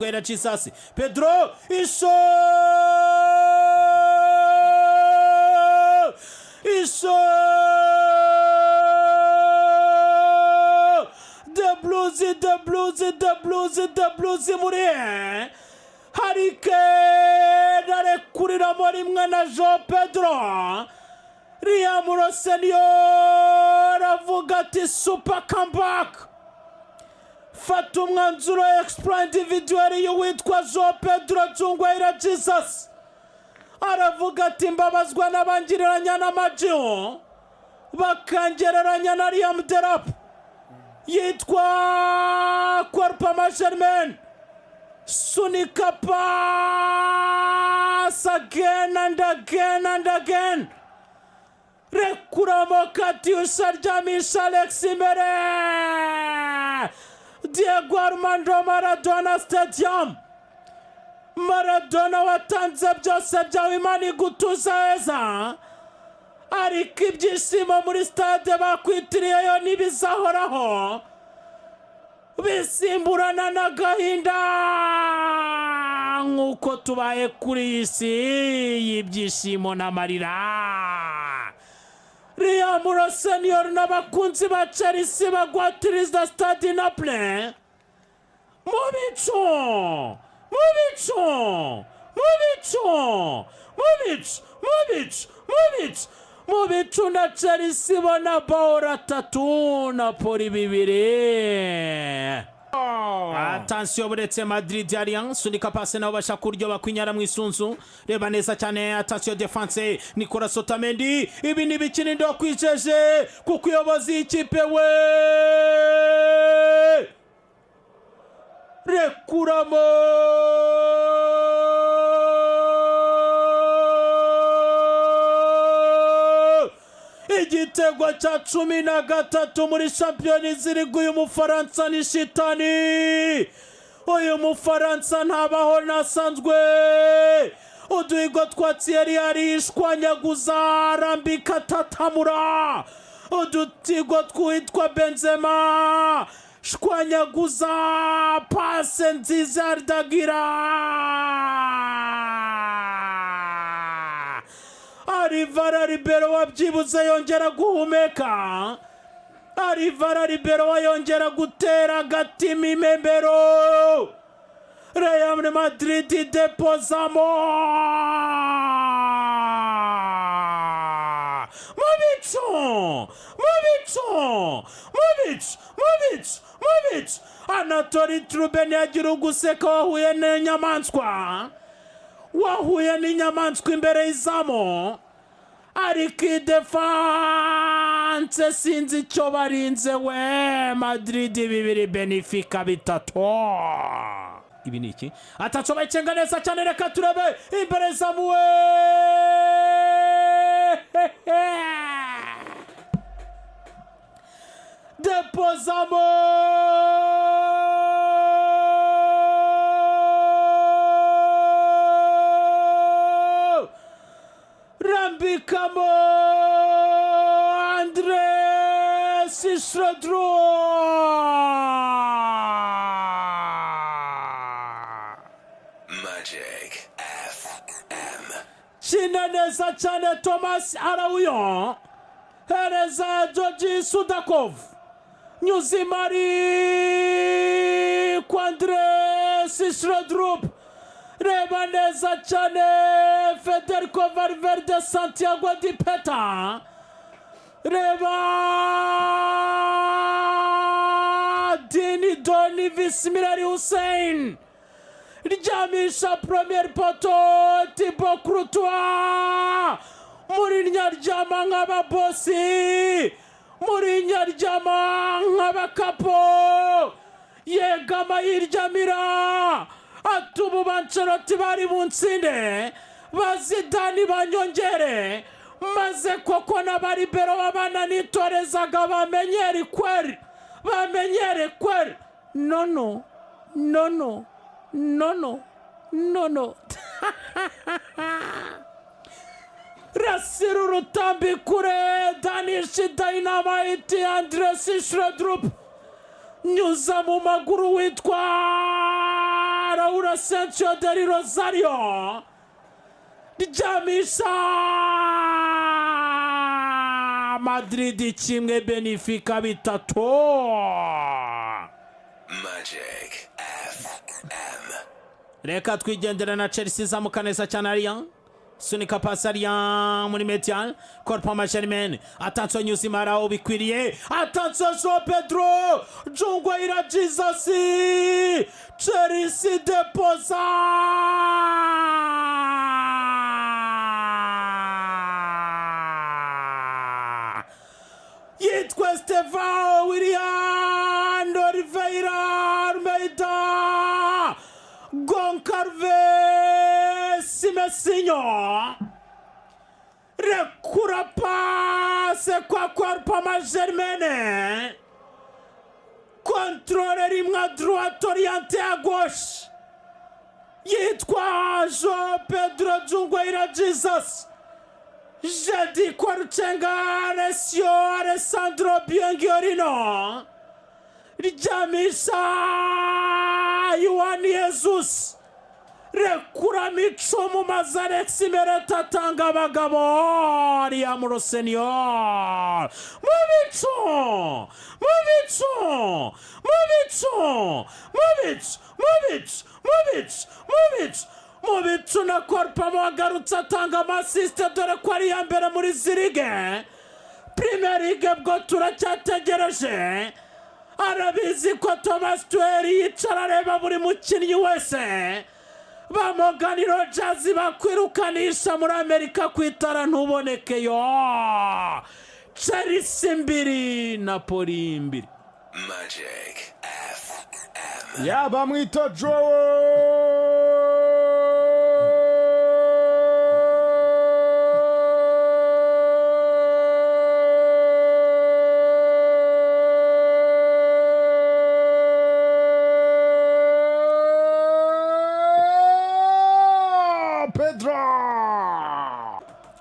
Era chisasi Pedro iso the blues muri harike dare kurira muri mwana Jo Pedro Riamuro senior avuga ati super comeback fata umwanzuro extra individual y'uwitwa Jo Pedro Jungwaira Jesus aravuga ati mbabazwa n'abangireranya n'amajyo bakangereranya na Liam Delap yitwa Corpa Magerman sunika pass again and again rekuramo Katiusha ryamisha Alex imbere Diego Armando Maradona Stadium Maradona watanze byose byawe Imana igutuza heza ariko ibyishimo muri stade bakwitiriyeyo n'ibizahoraho bisimburana n'agahinda nk'uko tubaye kuri iyi si y'ibyishimo n'amarira Riamuro senior n'abakunzi ba Chelsea bagwatiriza stade Naples Mubicu na Chelsea bona bora 3 Napoli 2 Attention buretse Madrid yarian sunika passe na basha kuryo bakwinyara mu isunzu reba neza cyane attention defense Nicolas Otamendi ibi ni bikini ndo kwijeje kuko uyobozi ikipe we rekuramo igitego cha 13 muri Champions League uyu Mufaransa ni shitani uyu Mufaransa ntabaho Ntasanzwe uduhigo twa Thierry arishwanyaguza rambika tatamura udutigo twitwa Benzema shwanyaguza passe nziza Ardagira Arivara Ribeiro wabyibuze yongera guhumeka Arivara Ribeiro wayongera gutera agatima imembero Real Madrid depozamo Mubicu Anatoli Truben yagira uguseka wahuye n'inyamaswa imbere y'izamo ariko defense sinzi icyo barinze we Madrid 2 Benfica 3 ibi niki ataco bayicenga neza cyane reka turebe imbere zamuwe depozamo Rambikamo Andres Isradro magicfm china neza cyane Thomas Araujo hereza Georgi Sudakov Nyuzimari kwa Andres Isradro reba neza cyane Federico Valverde Santiago di Peta reba Dini Doni Vismirari Hussein ryamisha premier poto Thibaut Courtois muri nyaryama nk'ababosi muri nyaryama nk'abakapo yegama yiryamira atubu Banceroti bari bunsinde bazidani banyongere maze koko n'abaribero babana nitorezaga bamenyere kweri no Rasiru Rutambi kure Danishi Dynamite Andres Schrodrup nyuza mu maguru witwa Raul Asensio del Rosario ryamisha Madrid kimwe Benfica bitatu. Magic FM. Reka twigendera na Chelsea zamuka neza cyane ariya sunika pasi ariya muri medial korpa majermen. Attention Nyuzimara ubikwiriye. Attention João Pedro Jungweira Jesus Chelsea deposa yitwa Estevão William Oliveira Almeida Goncalves Messinho recura passe kwa Corpa Magermene contrôle rimwe à droite orienté à gauche yitwa João Pedro Jungweira Jesus Jadi Kwaruchenga Alessio Alessandro Bianchiorino ryamisha Yohani Jesus rekura mico mu mazi Alex Mereta atanga abagabo ariya mu Rosenio Mubicu na Korpa wagarutse atanga amasiste dore ko ari iya mbere muri zirige Premier League bwo turacyategereje. Arabizi ko Thomas Tuchel yicara areba buri mukinnyi wese bamugani Rodgers bakwirukanisha muri Amerika kwitara ntubonekeyo. Chelsea 2 Napoli 2. Magic FM. Bamwita Joe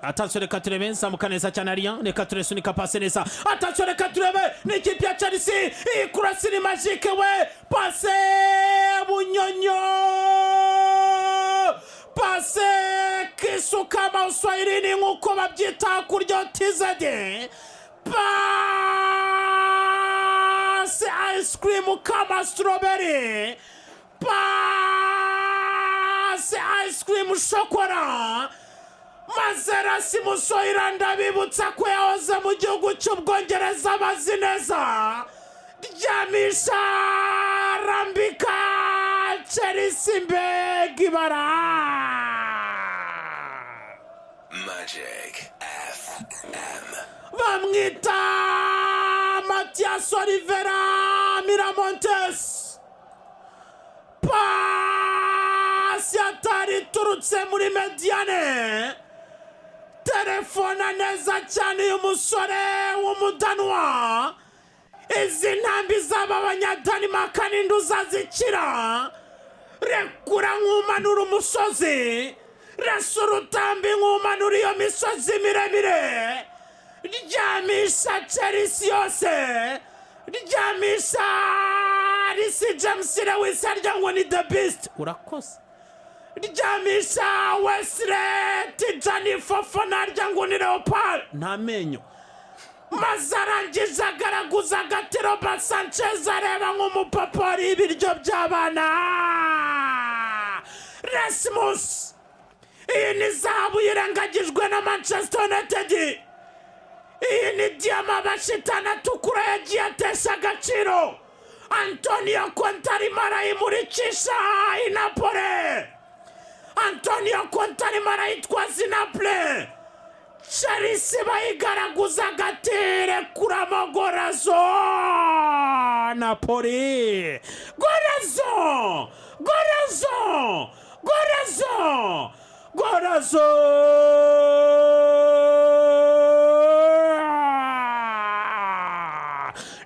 Attention reka turebe nzamuka neza cyane ariya reka turesunika pase neza. Attention reka turebe n'ikipe ya Chelsea ikurasira magique we pase bunyonyo pase kisuka mauswahilini nk'uko babyita kurya tizade pase ice cream kama strawberry pase ice cream shokora Mazerasi Musohira ndabibutsa ko yahoze mu gihugu cy'Ubwongereza bazi neza ryamisha rambika Chelsea mbegibara. Magic FM. Bamwita Matias Oliveira Miramontes pasi atari turutse muri mediane telefona neza cyane y'umusore w'umudanwa. Izi ntambi z'abanyadanimarika n'induza zikira rekura nk'umanura umusozi rasa urutambi nk'umanura iyo misozi miremire ryamisha Chelsea yose ryamisha Risi James Lewis arya ngo ni the best urakoze ryamisha Wesley Tijani Fofana arya ngo ni Leopard nta menyo maze arangije agaraguza agatiro ba Sanchez areba nk'umupapa ari ibiryo by'abana. Rasmus iyi ni zahabu yirengagijwe na Manchester United. Iyi ni diyama bashitana tukura yagiye atesha agaciro. Antonio Conte arimo arayimurikisha i Napoli. Antonio Conte arimo arayitwaza i Napoli. Chelsea bayigaraguza agatire kuramo gorazo Napoli. Gorazo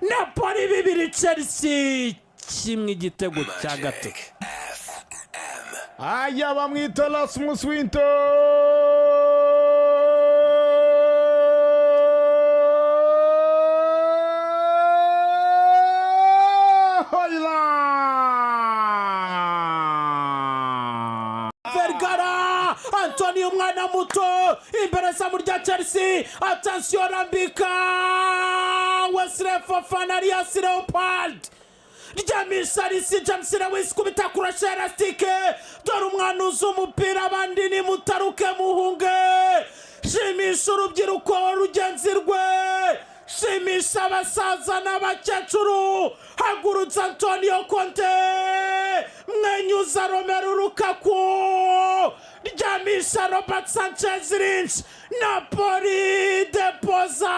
Napoli 2 Chelsea 1 igitego cya gato. Aya bamwita Rasmus Winter Hoyland Vergara. Antonio umwana muto imbere zamu rya Chelsea. Attention rambika Wesley Fofana Arias Leopard. Ryamisha risi James Lewis kubita kurasha elastike. Dore umwana uzi umupira abandi ni mutaruke muhunge. Shimisha urubyiruko rugenzi rwe. Shimisha abasaza n'abakecuru. Hagurutsa Antonio Conte. Mwenyuza Romelu Lukaku. Ryamisha Robert Sanchez Lynch. Napoli depoza.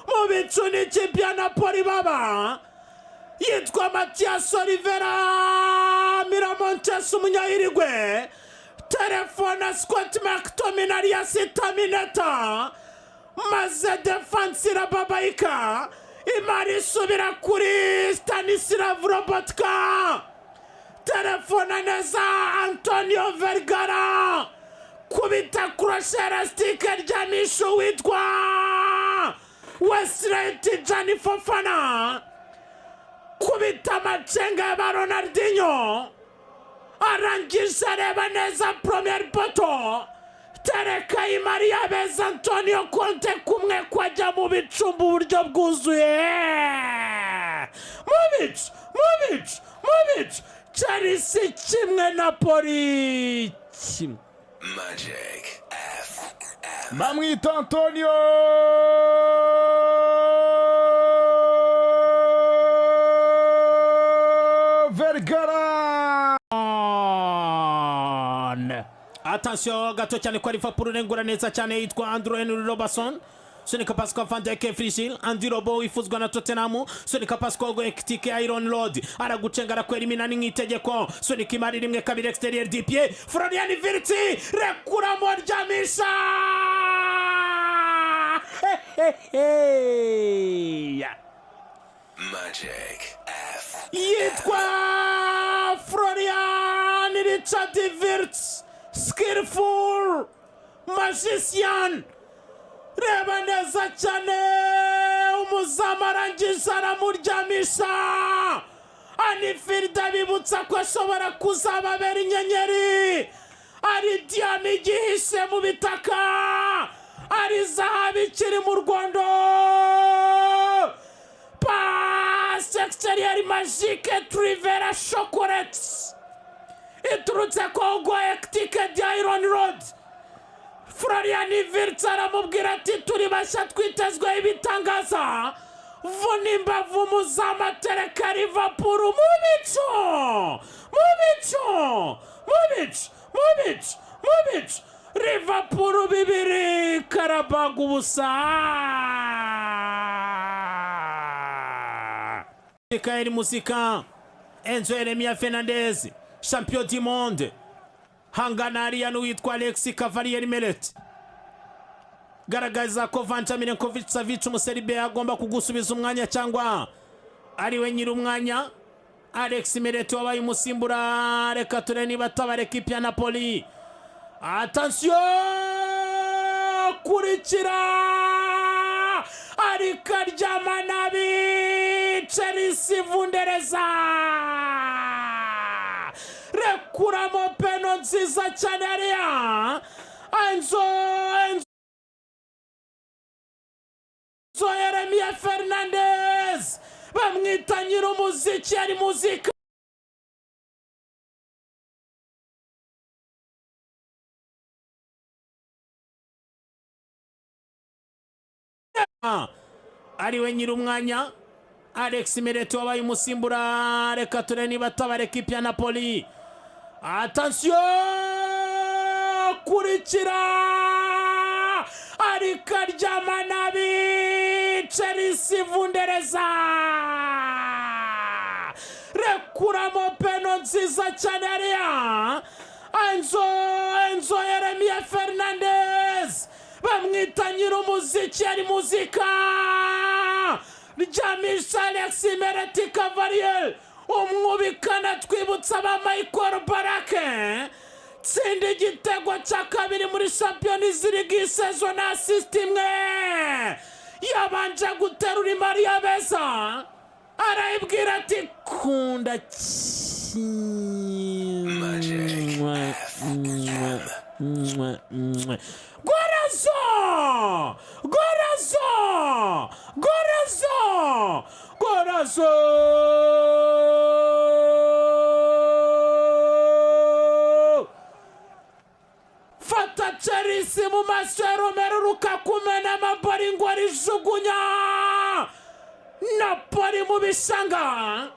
Mubicu ni ikipe ya Napoli baba. Yitwa Matias Olivera Miramontes umunyayirigwe. Telefona Scott McTominay yasitamineta. Maze defense irababaika. Imari isubira kuri Stanislav Robotka. Telefona neza Antonio Vergara. Kubita kurasha elastike ryamisho witwa Wesley Tijani Fofana. Kubita macenga ya Ronaldinho. Arangisha reba neza premier poto. Tereka imari yabeza Antonio Conte kumwe kwajya mu bicumbu uburyo bwuzuye. Mubic Chelsea kimwe Napoli kimwe. Magic FM. Bamwita Antonio Vergara. Attention gato cyane kwa Liverpool urengura neza cyane yitwa Andrew Robertson. Sonika Pascal Van Dijk Frigil Andy Robo wifuzwa na Tottenham. Sonika Pascal go ektike Iron Lord aragucenga arakwera nk'itegeko. Sonika imari rimwe kabiri exterior du pied. Florian Wirtz rekura mo ryamisha. Magic FM. Yitwa Florian Richard Wirtz. Skillful magician. Reba neza cyane umuzamu arangije aramuryamisha. Anifirida bibutsa ko ashobora kuzababera inyenyeri. Ari Diane igihishe mu bitaka. Ari zahabu ikiri mu Rwanda. Pass exterior magique Trivera chocolate. Iturutse Kongo ektike di Iron Road. Florian Wirtz aramubwira ati turi bashya twitezweho ibitangaza. Vunimbavu umuzamu atereka Liverpool. Mubic Liverpool 2 Karabag 0. Mikael Musika Enzo Yeremia Fernandez champion du monde. Hanganari witwa Alexis Cavalier Melet. Garagaza ko Vanja Milenkovic Savic umuseribe agomba kugusubiza umwanya cyangwa ari we nyiri umwanya. Alex Melet wabaye umusimbura. Reka ture niba tabara ekipe ya Napoli. Attention kurikira arika ryamanabi Chelsea vundereza. Rekuramo peno nziza cyane ariya. Enzo Yeremia Fernandez bamwita nyir'umuziki ari muzika. Ari we nyir'umwanya Alex Melet wabaye umusimbura. Reka ture niba tabara ekipe ya Napoli. Attention kurikira arika ryamanabi Chelsea vundereza. Rekuramo peno nziza cyane ariya. Enzo Yeremia Fernandez bamwita nyir'umuziki ari muzika. Ryamisha Alex Melet Cavalier umwubikana twibutsa ba Michael Barake. tsinda igitego cya kabiri muri Champions League isezo na assist imwe. Yabanje guterura imari ya beza, arayibwira ati kunda Magic Gorazo! Gorazo! Gorazo! Gorazo! Fata Chelsea mu maso ya Romelu Lukaku mena amabari ngo arijugunya. Napoli mu bishanga.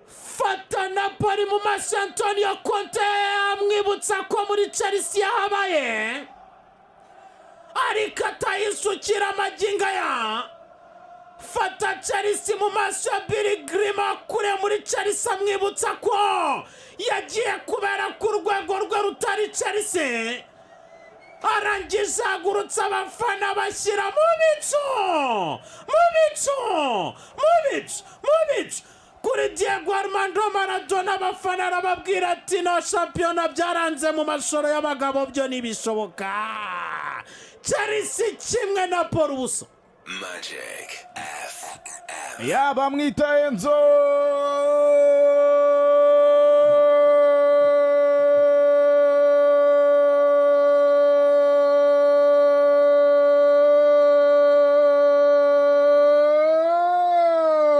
Fata Napoli mu maso ya Antonio Conte amwibutsa ko muri Chelsea yahabaye. Ariko atayisukira amaginga ya. Fata Chelsea mu maso ya Billy Grima kure muri Chelsea amwibutsa ko yagiye kubera ku rwego rwe rutari Chelsea. Arangije agurutsa abafana bashyira mu bicu kuri Diego Armando Maradona. Abafana arababwira ati no shampiyona byaranze mu mashoro y'abagabo byo ntibishoboka. Chelsea kimwe na Napoli ubusa. Magic FM. Ya bamwita Enzo.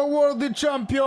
World champion.